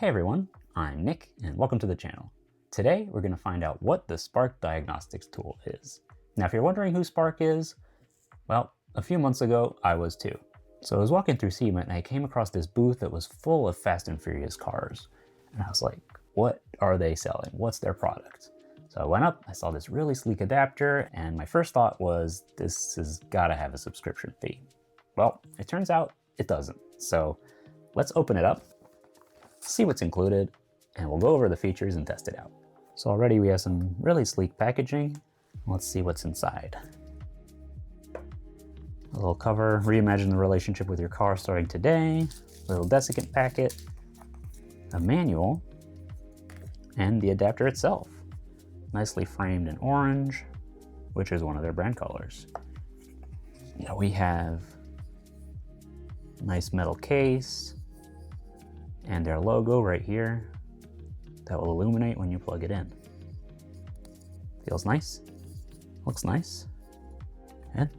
Hey everyone, I'm Nick and welcome to the channel. Today we're going to find out what the SPARQ Diagnostics tool is. Now if you're wondering who SPARQ is, well, a few months ago I was too. So I was walking through SEMA and I came across this booth that was full of Fast and Furious cars. And I was like, what are they selling? What's their product? So I went up, I saw this really sleek adapter, and my first thought was, this has got to have a subscription fee. Well, it turns out it doesn't. So let's open it up, see what's included, and we'll go over the features and test it out. So already we have some really sleek packaging. Let's see what's inside. A little cover, reimagine the relationship with your car starting today, a little desiccant packet, a manual, and the adapter itself. Nicely framed in orange, which is one of their brand colors. Now we have a nice metal case and their logo right here that will illuminate when you plug it in. Feels nice, looks nice, and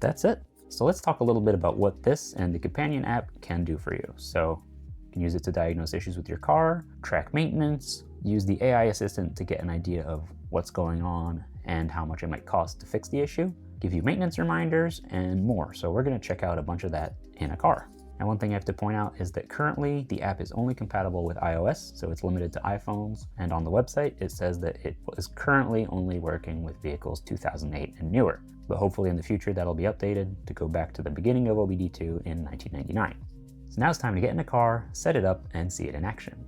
that's it. So let's talk a little bit about what this and the companion app can do for you. So you can use it to diagnose issues with your car, track maintenance, use the AI assistant to get an idea of what's going on and how much it might cost to fix the issue, give you maintenance reminders, and more. So we're going to check out a bunch of that in a car. And one thing I have to point out is that currently the app is only compatible with iOS, so it's limited to iPhones. And on the website, it says that it is currently only working with vehicles 2008 and newer. But hopefully in the future, that'll be updated to go back to the beginning of OBD2 in 1999. So now it's time to get in the car, set it up, and see it in action.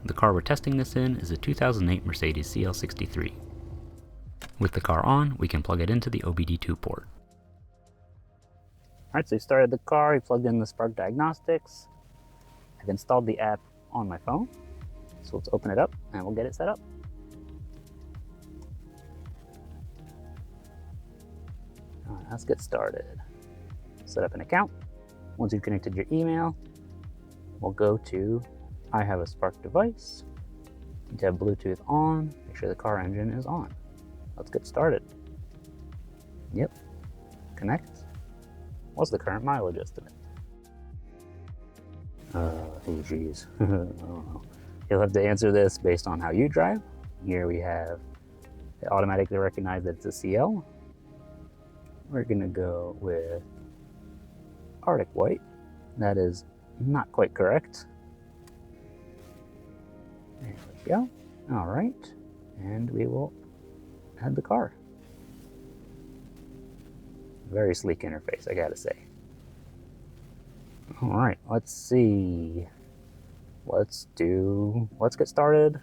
The car we're testing this in is a 2008 Mercedes CL63. With the car on, we can plug it into the OBD2 port. Alright, so we started the car, we plugged in the SPARQ Diagnostics. I've installed the app on my phone. So let's open it up and we'll get it set up. Alright, let's get started. Set up an account. Once you've connected your email, we'll go to I have a SPARQ device. You need to have Bluetooth on, make sure the car engine is on. Let's get started. Yep, connect. What's the current mileage estimate? Oh geez, I don't know. You'll have to answer this based on how you drive. Here we have, it automatically recognized that it's a CL. We're gonna go with Arctic White. That is not quite correct. There we go. All right, and we will add the car. Very sleek interface, I gotta say. All right, let's see. Let's get started.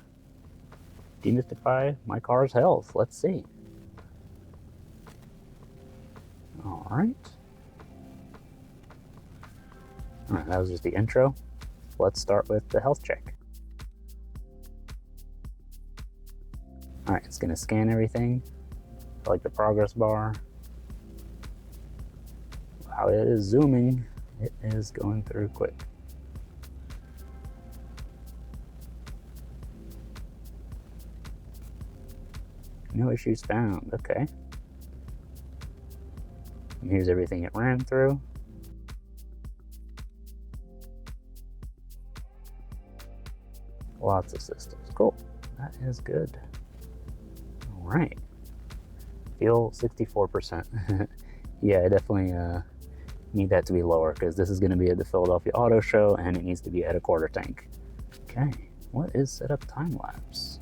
Demystify my car's health. Let's see. All right. All right, that was just the intro. Let's start with the health check. All right, it's gonna scan everything. I like the progress bar. Wow, it is zooming. It is going through quick. No issues found, okay. And here's everything it ran through. Lots of systems, cool. That is good. All right, fuel 64%. Yeah, I definitely need that to be lower because this is gonna be at the Philadelphia Auto Show and it needs to be at a quarter tank. Okay, what is setup Timelapse?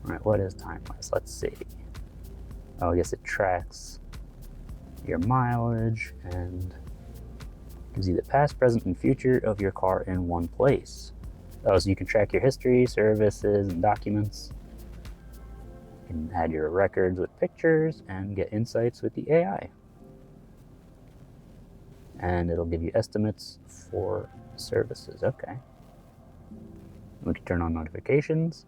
All right, what is Timelapse? Let's see. Oh, I guess it tracks your mileage and gives you the past, present, and future of your car in one place. Oh, so you can track your history, services, and documents. You can add your records with pictures and get insights with the AI. And it'll give you estimates for services, okay. We can turn on notifications.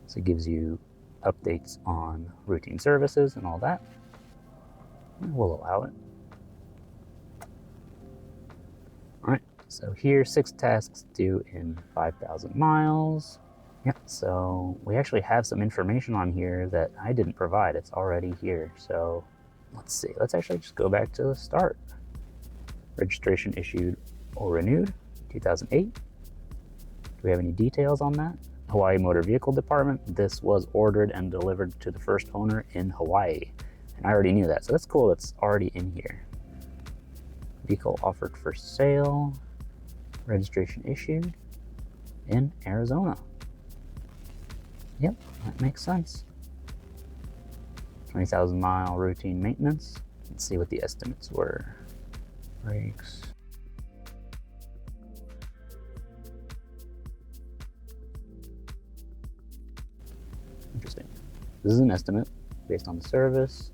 So it gives you updates on routine services and all that. We'll allow it. All right, so here, 6 tasks due in 5,000 miles. Yep, so we actually have some information on here that I didn't provide. It's already here. So Let's see, let's actually just go back to the start. Registration issued or renewed, 2008. Do we have any details on that? Hawaii Motor Vehicle Department. This was ordered and delivered to the first owner in Hawaii. And I already knew that, so that's cool, it's already in here. Vehicle offered for sale, registration issued in Arizona. Yep, that makes sense. 20,000 mile routine maintenance. Let's see what the estimates were. Brakes. Interesting. This is an estimate based on the service.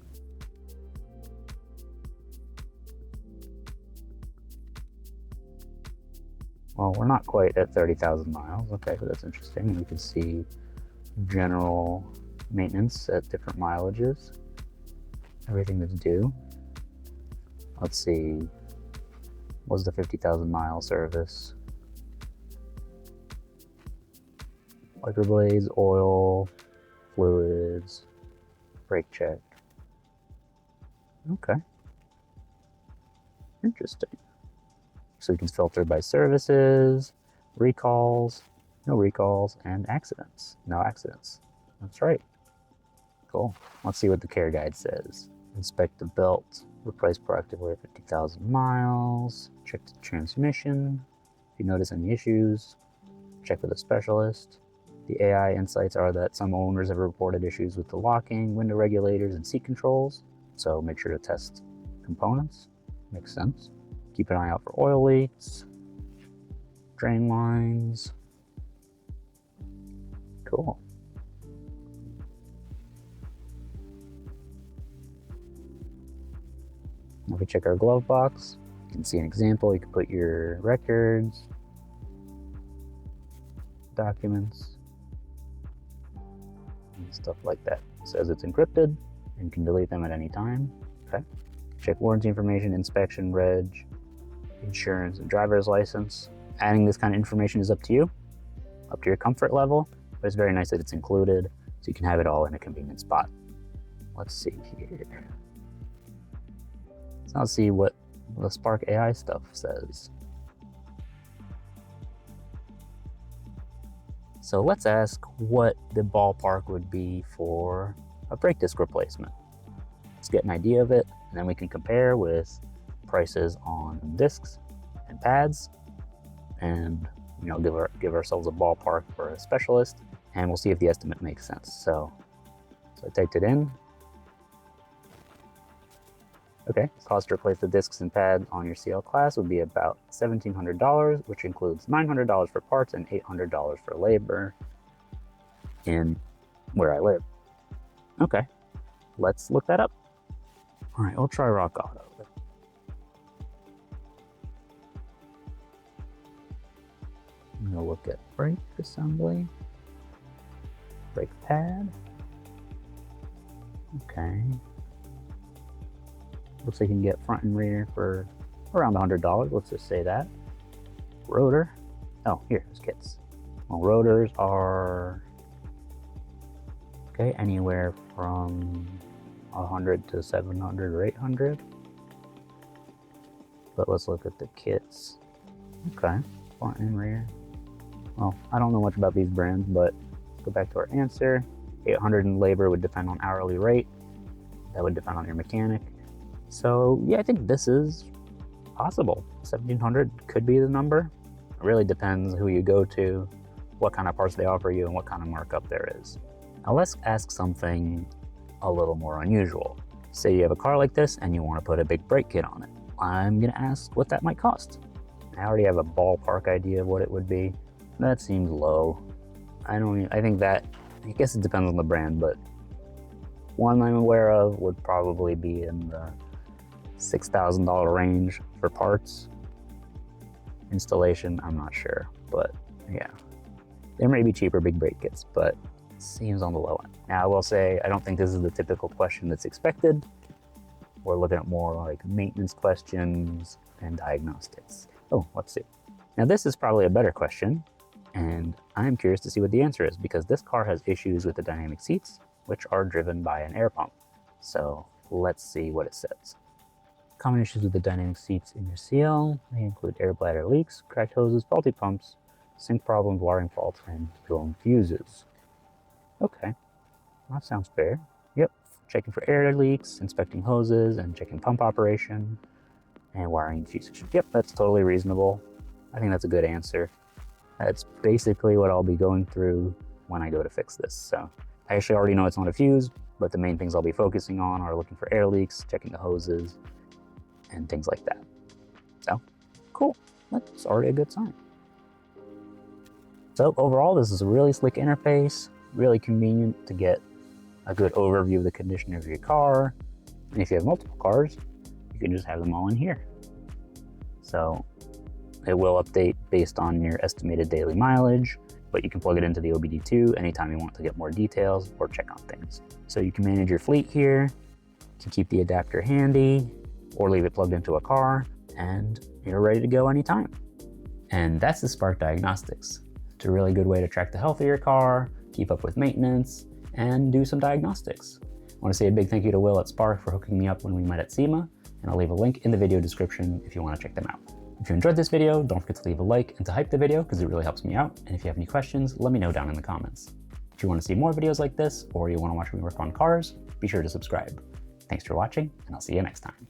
Well, we're not quite at 30,000 miles. Okay, so that's interesting. We can see general maintenance at different mileages, everything that's due. Let's see, what's the 50,000 mile service? Wiper blades, oil, fluids, brake check. Okay, interesting. So we can filter by services, recalls, no recalls, and accidents. No accidents. That's right. Cool. Let's see what the care guide says. Inspect the belt, replace proactively at 50,000 miles, check the transmission. If you notice any issues, check with a specialist. The AI insights are that some owners have reported issues with the locking, window regulators, and seat controls, so make sure to test components. Makes sense. Keep an eye out for oil leaks, drain lines. Cool. If we check our glove box, you can see an example. You can put your records, documents, and stuff like that. It says it's encrypted and can delete them at any time. Okay. Check warranty information, inspection, reg, insurance, and driver's license. Adding this kind of information is up to you, up to your comfort level, but it's very nice that it's included so you can have it all in a convenient spot. Let's see here. Let's see what the SPARQ AI stuff says. So let's ask what the ballpark would be for a brake disc replacement. Let's get an idea of it, and then we can compare with prices on discs and pads, and give ourselves a ballpark for a specialist, and we'll see if the estimate makes sense. So I typed it in. Okay, cost to replace the discs and pads on your CL class would be about $1,700, which includes $900 for parts and $800 for labor in where I live. Okay, let's look that up. All right, we'll try Rock Auto. I'm gonna look at brake assembly, brake pad. Okay. Looks like you can get front and rear for around $100. Let's just say that. Rotor. Oh, here, there's kits. Well, rotors are okay, anywhere from 100 to 700 or 800. But let's look at the kits. Okay, front and rear. Well, I don't know much about these brands, but let's go back to our answer. 800 in labor would depend on hourly rate. That would depend on your mechanic. So yeah, I think this is possible. 1,700 could be the number. It really depends who you go to, what kind of parts they offer you, and what kind of markup there is. Now let's ask something a little more unusual. Say you have a car like this and you want to put a big brake kit on it. I'm gonna ask what that might cost. I already have a ballpark idea of what it would be. That seems low. I guess it depends on the brand, but one I'm aware of would probably be in the $6,000 range for parts. Installation, I'm not sure, but yeah. There may be cheaper big brake kits, but it seems on the low end. Now I will say, I don't think this is the typical question that's expected. We're looking at more like maintenance questions and diagnostics. Oh, let's see. Now this is probably a better question, and I'm curious to see what the answer is, because this car has issues with the dynamic seats, which are driven by an air pump. So let's see what it says. Common issues with the dynamic seats in your CL may include air bladder leaks, cracked hoses, faulty pumps, sync problems, wiring faults, and blown fuses. Okay, that sounds fair. Yep, checking for air leaks, inspecting hoses, and checking pump operation, and wiring fuses. Yep, that's totally reasonable. I think that's a good answer. That's basically what I'll be going through when I go to fix this. So I actually already know it's not a fuse, but the main things I'll be focusing on are looking for air leaks, checking the hoses, and things like that. So, cool. That's already a good sign. So overall, this is a really slick interface, really convenient to get a good overview of the condition of your car. And if you have multiple cars, you can just have them all in here. So it will update based on your estimated daily mileage, but you can plug it into the OBD2 anytime you want to get more details or check on things. So you can manage your fleet here, you can keep the adapter handy, or leave it plugged into a car, and you're ready to go anytime. And that's the SPARQ Diagnostics. It's a really good way to track the health of your car, keep up with maintenance, and do some diagnostics. I want to say a big thank you to Will at SPARQ for hooking me up when we met at SEMA, and I'll leave a link in the video description if you want to check them out. If you enjoyed this video, don't forget to leave a like and to hype the video because it really helps me out. And if you have any questions, let me know down in the comments. If you want to see more videos like this, or you want to watch me work on cars, be sure to subscribe. Thanks for watching, and I'll see you next time.